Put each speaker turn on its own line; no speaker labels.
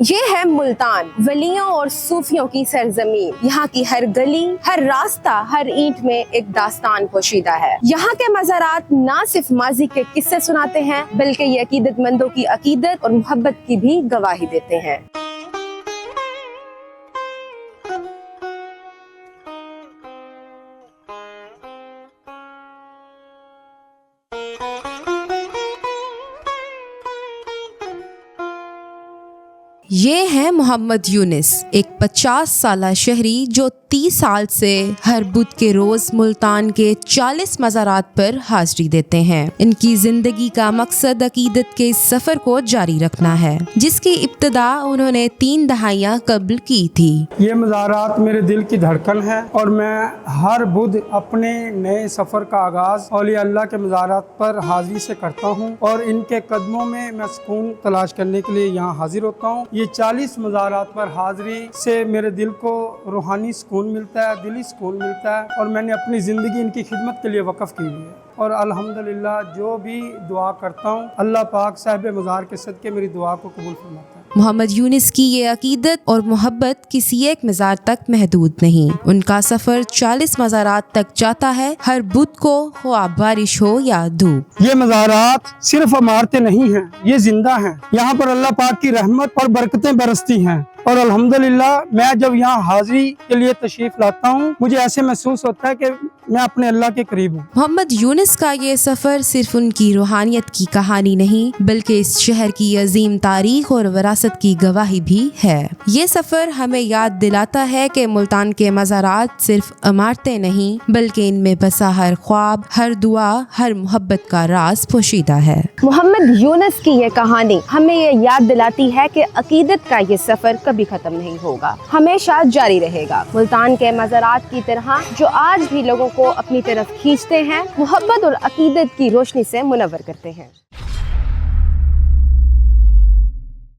ये है मुल्तान, वलियों और सूफियों की सरजमीन। यहाँ की हर गली, हर रास्ता, हर ईंट में एक दास्तान पोशीदा है। यहाँ के मज़ारात न सिर्फ माजी के किस्से सुनाते हैं, बल्कि ये अकीदतमंदों की अकीदत और मोहब्बत की भी गवाही देते हैं।
ये है मोहम्मद यूनिस, एक 50 साला शहरी जो 30 साल से हर बुध के रोज मुल्तान के 40 मज़ारात पर हाजिरी देते हैं। इनकी जिंदगी का मकसद अकीदत के इस सफर को जारी रखना है, जिसकी इब्तिदा उन्होंने 3 दहाइयाँ कबल की थी।
ये मज़ारात मेरे दिल की धड़कन है और मैं हर बुध अपने नए सफर का आगाज औलिया अल्लाह के मज़ारात पर हाजिरी से करता हूँ और इनके कदमों में मैं सुकून तलाश करने के लिए यहाँ हाजिर होता हूँ। ये 40 मज़ारात पर हाजिरी से मेरे दिल को रूहानी सुकून मिलता है, दिली सुकून मिलता है और मैंने अपनी ज़िंदगी इनकी खिदमत के लिए वक़फ़ की हुई है। और अल्हम्दुलिल्लाह जो भी दुआ करता हूँ, अल्लाह पाक साहिब मज़ार के सदके मेरी दुआ को कबूल फरमाता है।
मोहम्मद यूनिस की ये अकीदत और मोहब्बत किसी एक मज़ार तक महदूद नहीं। उनका सफ़र 40 मज़ारात तक जाता है, हर बुध को, हो बारिश हो या धूप।
ये मज़ारात सिर्फ इमारतें नहीं हैं, ये जिंदा हैं। यहाँ पर अल्लाह पाक की रहमत और बरकतें बरसती हैं और अल्हम्दुलिल्लाह मैं जब यहाँ हाजिरी के लिए तशरीफ लाता हूँ, मुझे ऐसे महसूस होता है कि मैं अपने अल्लाह के करीब हूँ।
मोहम्मद यूनिस का ये सफ़र सिर्फ उनकी रूहानियत की कहानी नहीं, बल्कि इस शहर की अजीम तारीख और विरासत की गवाही भी है। ये सफ़र हमें याद दिलाता है कि मुल्तान के मज़ारात सिर्फ इमारतें नहीं, बल्कि इनमें बसा हर ख्वाब, हर दुआ, हर मोहब्बत का राज पोशीदा है।
मोहम्मद यूनिस की ये कहानी हमें ये याद दिलाती है कि अकीदत का ये सफ़र कभी खत्म नहीं होगा, हमेशा जारी रहेगा। मुल्तान के मज़ारात की तरह जो आज भी लोगों को अपनी तरफ खींचते हैं, मोहब्बत और अकीदत की रोशनी से मुनव्वर करते हैं।